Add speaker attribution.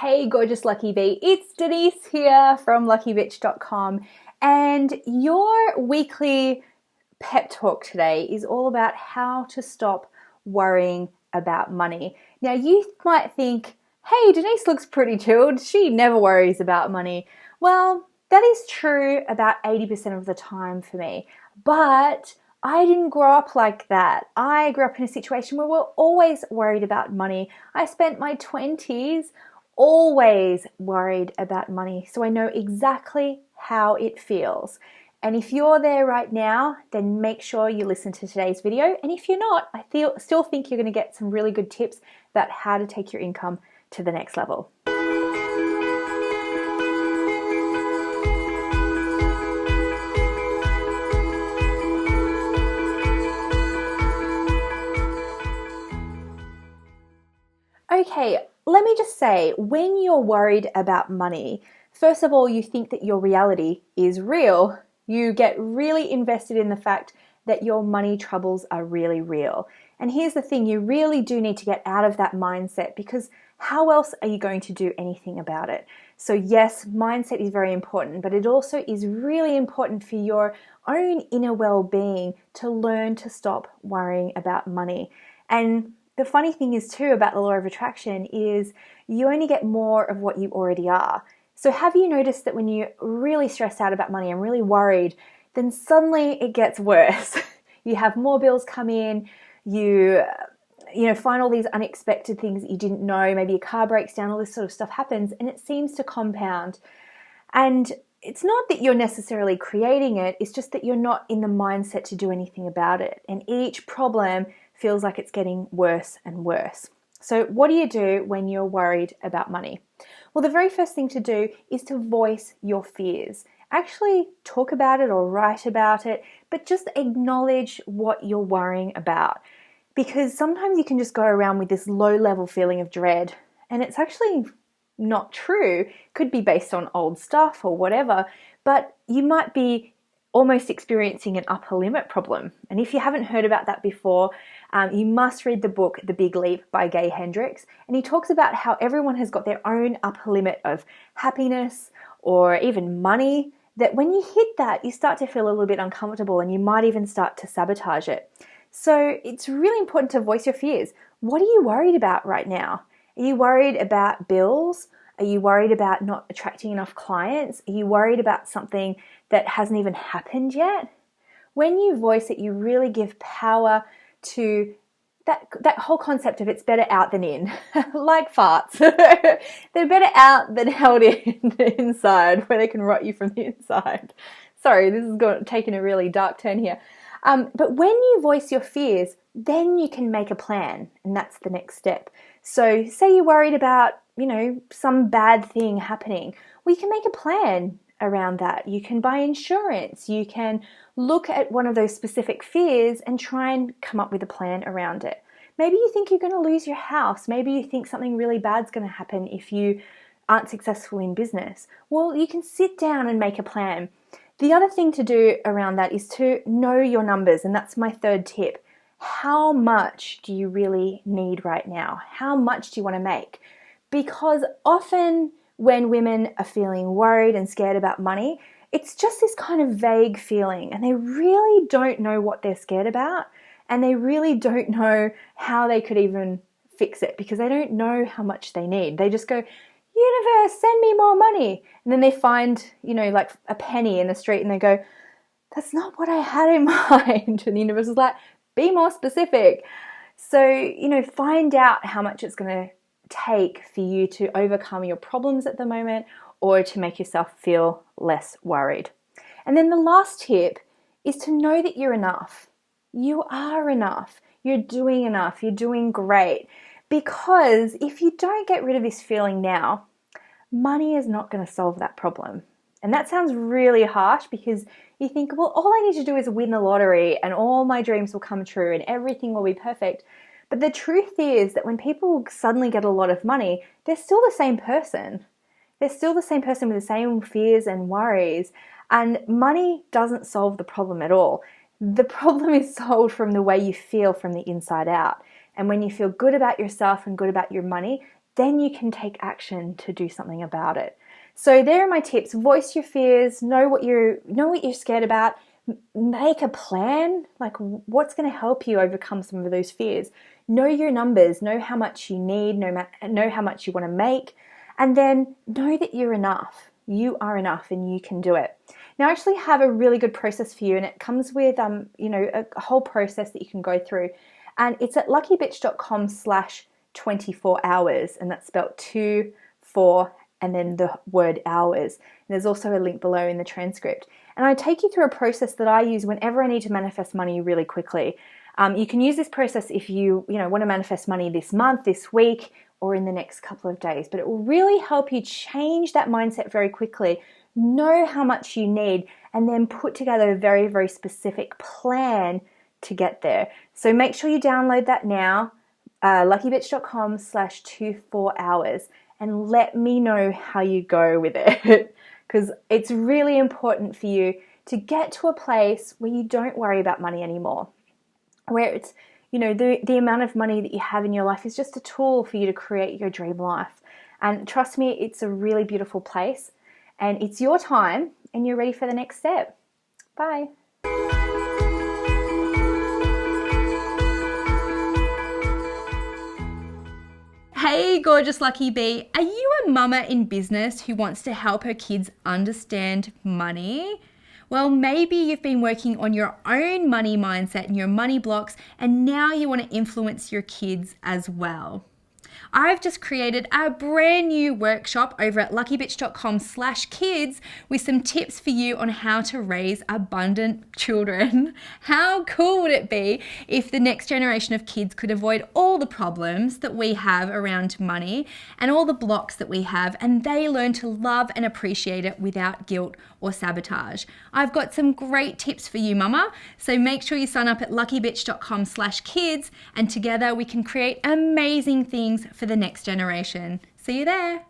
Speaker 1: Hey gorgeous Lucky Bee, it's Denise here from luckybitch.com, and your weekly pep talk today is all about how to stop worrying about money. Now you might think, hey, Denise looks pretty chilled, she never worries about money. Well, that is true about 80% of the time for me, but I didn't grow up like that. I grew up in a situation where we're always worried about money. I spent my 20s always worried about money, so I know exactly how it feels. And if you're there right now, then make sure you listen to today's video. And if you're not, I still think you're going to get some really good tips about how to take your income to the next level. Okay, let me just say, when you're worried about money, first of all, you think that your reality is real. You get really invested in the fact that your money troubles are really real. And here's the thing, you really do need to get out of that mindset, because how else are you going to do anything about it? So yes, mindset is very important, but it also is really important for your own inner well-being to learn to stop worrying about money. And the funny thing is too about the law of attraction is you only get more of what you already are. So have you noticed that when you're really stressed out about money and really worried, then suddenly it gets worse? You have more bills come in, you find all these unexpected things that you didn't know, maybe a car breaks down, all this sort of stuff happens, and it seems to compound. And it's not that you're necessarily creating it, it's just that you're not in the mindset to do anything about it. And each problem feels like it's getting worse and worse. So what do you do when you're worried about money? Well, the very first thing to do is to voice your fears. Actually talk about it or write about it, but just acknowledge what you're worrying about. Because sometimes you can just go around with this low-level feeling of dread, and it's actually not true. Could be based on old stuff or whatever, but you might be almost experiencing an upper limit problem. And if you haven't heard about that before, you must read the book, The Big Leap by Gay Hendricks. And he talks about how everyone has got their own upper limit of happiness or even money, that when you hit that, you start to feel a little bit uncomfortable and you might even start to sabotage it. So it's really important to voice your fears. What are you worried about right now? Are you worried about bills? Are you worried about not attracting enough clients? Are you worried about something that hasn't even happened yet? When you voice it, you really give power to that whole concept of it's better out than in, like farts. They're better out than held in inside, where they can rot you from the inside. Sorry, this is taking a really dark turn here. But when you voice your fears, then you can make a plan, and that's the next step. So say you're worried about, some bad thing happening. Well, you can make a plan around that. You can buy insurance. You can look at one of those specific fears and try and come up with a plan around it. Maybe you think you're going to lose your house. Maybe you think something really bad's going to happen if you aren't successful in business. Well, you can sit down and make a plan. The other thing to do around that is to know your numbers, and that's my third tip. How much do you really need right now? How much do you want to make? Because often when women are feeling worried and scared about money, it's just this kind of vague feeling, and they really don't know what they're scared about, and they really don't know how they could even fix it, because they don't know how much they need. They just go, universe, send me more money. And then they find, like a penny in the street, and they go, that's not what I had in mind. And the universe is like, be more specific. So, find out how much it's going to take for you to overcome your problems at the moment, or to make yourself feel less worried. And then the last tip is to know that you're enough. You are enough. You're doing enough. You're doing great. Because if you don't get rid of this feeling now, money is not going to solve that problem. And that sounds really harsh, because you think, well, all I need to do is win the lottery and all my dreams will come true and everything will be perfect. But the truth is that when people suddenly get a lot of money, they're still the same person. They're still the same person with the same fears and worries. And money doesn't solve the problem at all. The problem is solved from the way you feel from the inside out. And when you feel good about yourself and good about your money, then you can take action to do something about it. So there are my tips. Voice your fears, know what you're scared about, make a plan, like what's going to help you overcome some of those fears. Know your numbers, know how much you need, know how much you want to make, and then know that you're enough. You are enough and you can do it. Now, I actually have a really good process for you, and it comes with a whole process that you can go through. And it's at luckybitch.com/24hours, and that's spelled 2, 4, and then the word hours. And there's also a link below in the transcript. And I take you through a process that I use whenever I need to manifest money really quickly. You can use this process if you want to manifest money this month, this week, or in the next couple of days. But it will really help you change that mindset very quickly, know how much you need, and then put together a very, very specific plan to get there. So make sure you download that now, luckybitch.com/24hours, and let me know how you go with it. Because it's really important for you to get to a place where you don't worry about money anymore, where it's, the amount of money that you have in your life is just a tool for you to create your dream life. And trust me, it's a really beautiful place, and it's your time, and you're ready for the next step. Bye. Hey, gorgeous Lucky Bee. Are you a mama in business who wants to help her kids understand money? Well, maybe you've been working on your own money mindset and your money blocks, and now you want to influence your kids as well. I've just created a brand new workshop over at luckybitch.com/kids with some tips for you on how to raise abundant children. How cool would it be if the next generation of kids could avoid all the problems that we have around money and all the blocks that we have, and they learn to love and appreciate it without guilt or sabotage? I've got some great tips for you, mama. So make sure you sign up at luckybitch.com/kids, and together we can create amazing things for the next generation. See you there.